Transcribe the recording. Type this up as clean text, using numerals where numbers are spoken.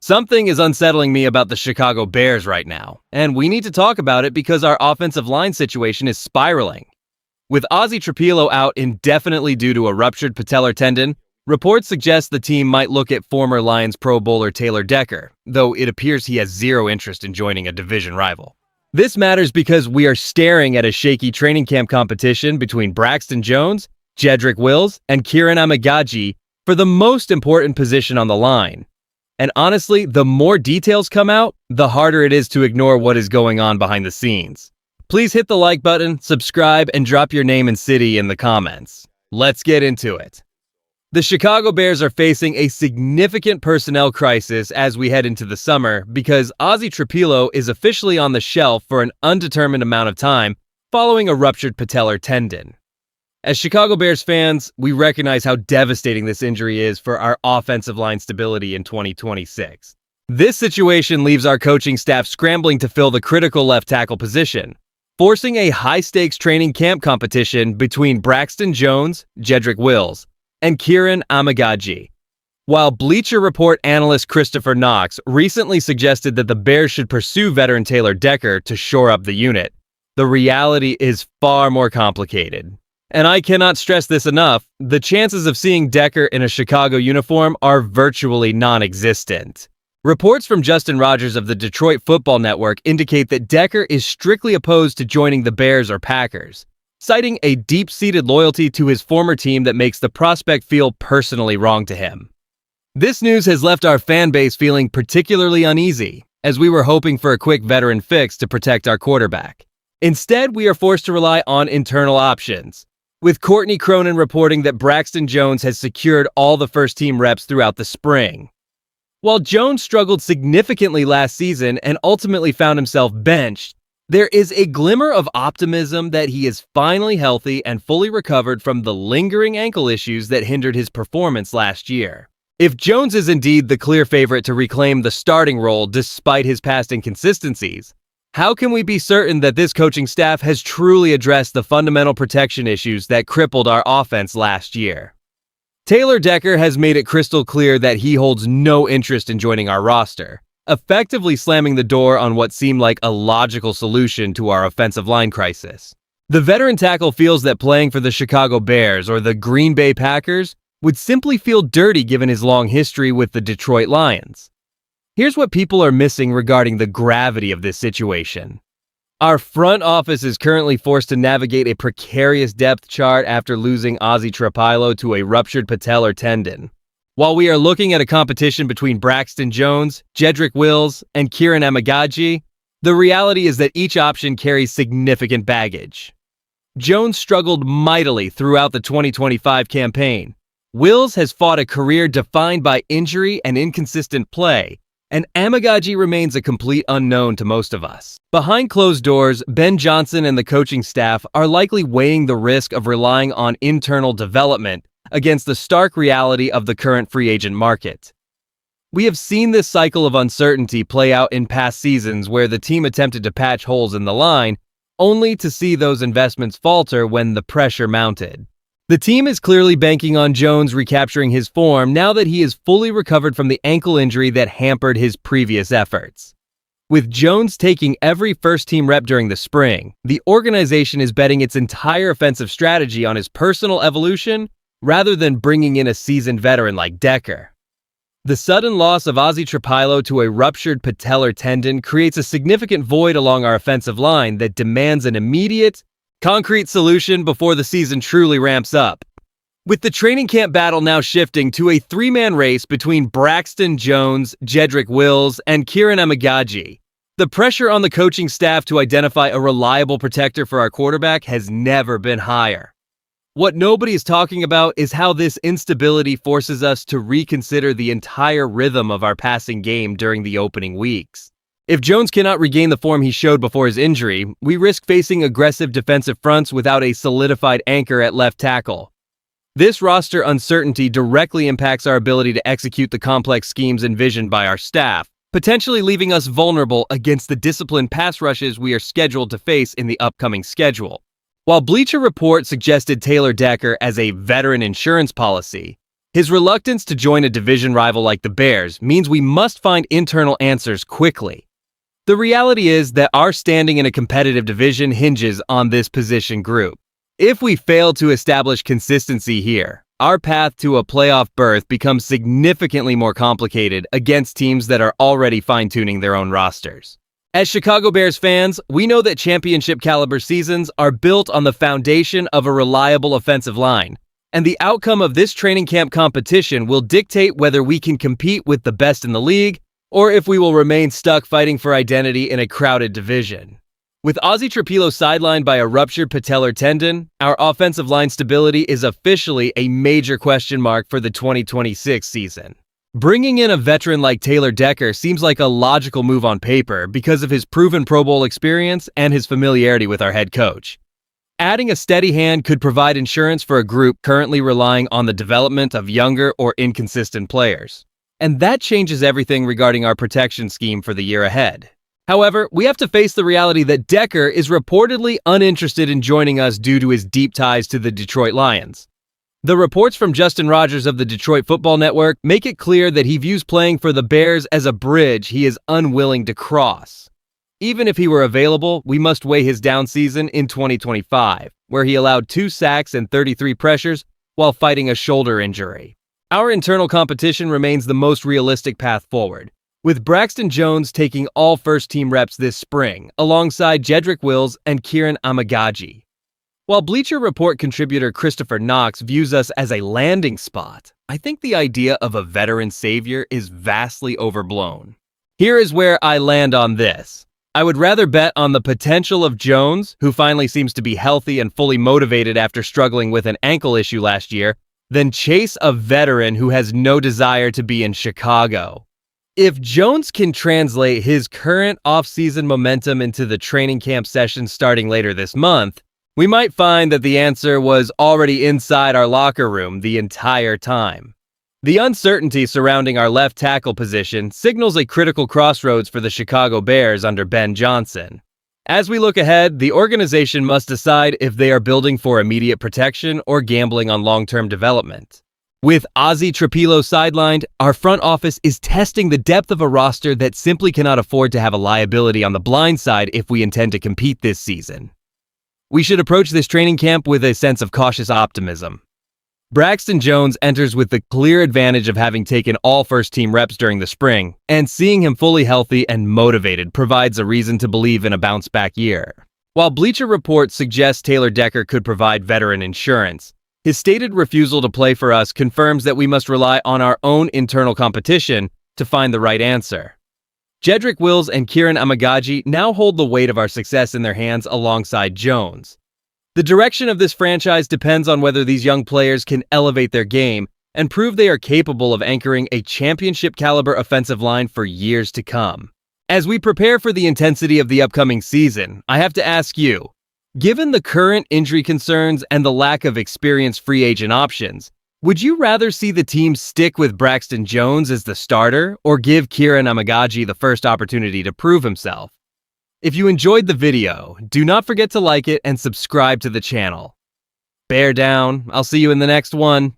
Something is unsettling me about the Chicago Bears right now, and we need to talk about it because our offensive line situation is spiraling. With Ozzy Trapilo out indefinitely due to a ruptured patellar tendon, reports suggest the team might look at former Lions Pro Bowler Taylor Decker, though it appears he has zero interest in joining a division rival. This matters because we are staring at a shaky training camp competition between Braxton Jones, Jedrick Wills, and Kieran Amagaji for the most important position on the line. And honestly, the more details come out, the harder it is to ignore what is going on behind the scenes. Please hit the like button, subscribe, and drop your name and city in the comments. Let's get into it. The Chicago Bears are facing a significant personnel crisis as we head into the summer because Ozzy Trapilo is officially on the shelf for an undetermined amount of time following a ruptured patellar tendon. As Chicago Bears fans, we recognize how devastating this injury is for our offensive line stability in 2026. This situation leaves our coaching staff scrambling to fill the critical left tackle position, forcing a high-stakes training camp competition between Braxton Jones, Jedrick Wills, and Kieran Amagaji. While Bleacher Report analyst Christopher Knox recently suggested that the Bears should pursue veteran Taylor Decker to shore up the unit, the reality is far more complicated. And I cannot stress this enough, the chances of seeing Decker in a Chicago uniform are virtually non-existent. Reports from Justin Rogers of the Detroit Football Network indicate that Decker is strictly opposed to joining the Bears or Packers, citing a deep-seated loyalty to his former team that makes the prospect feel personally wrong to him. This news has left our fan base feeling particularly uneasy, as we were hoping for a quick veteran fix to protect our quarterback. Instead, we are forced to rely on internal options, with Courtney Cronin reporting that Braxton Jones has secured all the first-team reps throughout the spring. While Jones struggled significantly last season and ultimately found himself benched, there is a glimmer of optimism that he is finally healthy and fully recovered from the lingering ankle issues that hindered his performance last year. If Jones is indeed the clear favorite to reclaim the starting role despite his past inconsistencies, how can we be certain that this coaching staff has truly addressed the fundamental protection issues that crippled our offense last year? Taylor Decker has made it crystal clear that he holds no interest in joining our roster, effectively slamming the door on what seemed like a logical solution to our offensive line crisis. The veteran tackle feels that playing for the Chicago Bears or the Green Bay Packers would simply feel dirty given his long history with the Detroit Lions. Here's what people are missing regarding the gravity of this situation. Our front office is currently forced to navigate a precarious depth chart after losing Ozzy Trapilo to a ruptured patellar tendon. While we are looking at a competition between Braxton Jones, Jedrick Wills, and Kieran Amagaji, the reality is that each option carries significant baggage. Jones struggled mightily throughout the 2025 campaign. Wills has fought a career defined by injury and inconsistent play, and Amagaji remains a complete unknown to most of us. Behind closed doors, Ben Johnson and the coaching staff are likely weighing the risk of relying on internal development against the stark reality of the current free agent market. We have seen this cycle of uncertainty play out in past seasons where the team attempted to patch holes in the line, only to see those investments falter when the pressure mounted. The team is clearly banking on Jones recapturing his form now that he is fully recovered from the ankle injury that hampered his previous efforts. With Jones taking every first-team rep during the spring, the organization is betting its entire offensive strategy on his personal evolution rather than bringing in a seasoned veteran like Decker. The sudden loss of Ozzy Trapilo to a ruptured patellar tendon creates a significant void along our offensive line that demands an immediate, concrete solution before the season truly ramps up. With the training camp battle now shifting to a three-man race between Braxton Jones, Jedrick Wills, and Kieran Amagaji, the pressure on the coaching staff to identify a reliable protector for our quarterback has never been higher. What nobody is talking about is how this instability forces us to reconsider the entire rhythm of our passing game during the opening weeks. If Jones cannot regain the form he showed before his injury, we risk facing aggressive defensive fronts without a solidified anchor at left tackle. This roster uncertainty directly impacts our ability to execute the complex schemes envisioned by our staff, potentially leaving us vulnerable against the disciplined pass rushes we are scheduled to face in the upcoming schedule. While Bleacher Report suggested Taylor Decker as a veteran insurance policy, His reluctance to join a division rival like the Bears means we must find internal answers quickly. The reality is that our standing in a competitive division hinges on this position group. If we fail to establish consistency here, our path to a playoff berth becomes significantly more complicated against teams that are already fine-tuning their own rosters. As Chicago Bears fans, we know that championship-caliber seasons are built on the foundation of a reliable offensive line, and the outcome of this training camp competition will dictate whether we can compete with the best in the league or if we will remain stuck fighting for identity in a crowded division. With Ozzy Trapilo sidelined by a ruptured patellar tendon, our offensive line stability is officially a major question mark for the 2026 season. Bringing in a veteran like Taylor Decker seems like a logical move on paper because of his proven Pro Bowl experience and his familiarity with our head coach. Adding a steady hand could provide insurance for a group currently relying on the development of younger or inconsistent players. And that changes everything regarding our protection scheme for the year ahead. However, we have to face the reality that Decker is reportedly uninterested in joining us due to his deep ties to the Detroit Lions. The reports from Justin Rogers of the Detroit Football Network make it clear that he views playing for the Bears as a bridge he is unwilling to cross. Even if he were available, we must weigh his down season in 2025, where he allowed 2 sacks and 33 pressures while fighting a shoulder injury. Our internal competition remains the most realistic path forward, with Braxton Jones taking all first-team reps this spring, alongside Jedrick Wills and Kieran Amagaji. While Bleacher Report contributor Christopher Knox views us as a landing spot, I think the idea of a veteran savior is vastly overblown. Here is where I land on this. I would rather bet on the potential of Jones, who finally seems to be healthy and fully motivated after struggling with an ankle issue last year, than chase a veteran who has no desire to be in Chicago. If Jones can translate his current off-season momentum into the training camp session starting later this month, we might find that the answer was already inside our locker room the entire time. The uncertainty surrounding our left tackle position signals a critical crossroads for the Chicago Bears under Ben Johnson. As we look ahead, the organization must decide if they are building for immediate protection or gambling on long-term development. With Ozzy Trapilo sidelined, our front office is testing the depth of a roster that simply cannot afford to have a liability on the blind side if we intend to compete this season. We should approach this training camp with a sense of cautious optimism. Braxton Jones enters with the clear advantage of having taken all first-team reps during the spring, and seeing him fully healthy and motivated provides a reason to believe in a bounce-back year. While Bleacher Report suggests Taylor Decker could provide veteran insurance, his stated refusal to play for us confirms that we must rely on our own internal competition to find the right answer. Jedrick Wills and Kieran Amagaji now hold the weight of our success in their hands alongside Jones. The direction of this franchise depends on whether these young players can elevate their game and prove they are capable of anchoring a championship-caliber offensive line for years to come. As we prepare for the intensity of the upcoming season, I have to ask you, given the current injury concerns and the lack of experienced free agent options, would you rather see the team stick with Braxton Jones as the starter or give Kieran Amagaji the first opportunity to prove himself? If you enjoyed the video, do not forget to like it and subscribe to the channel. Bear down. I'll see you in the next one.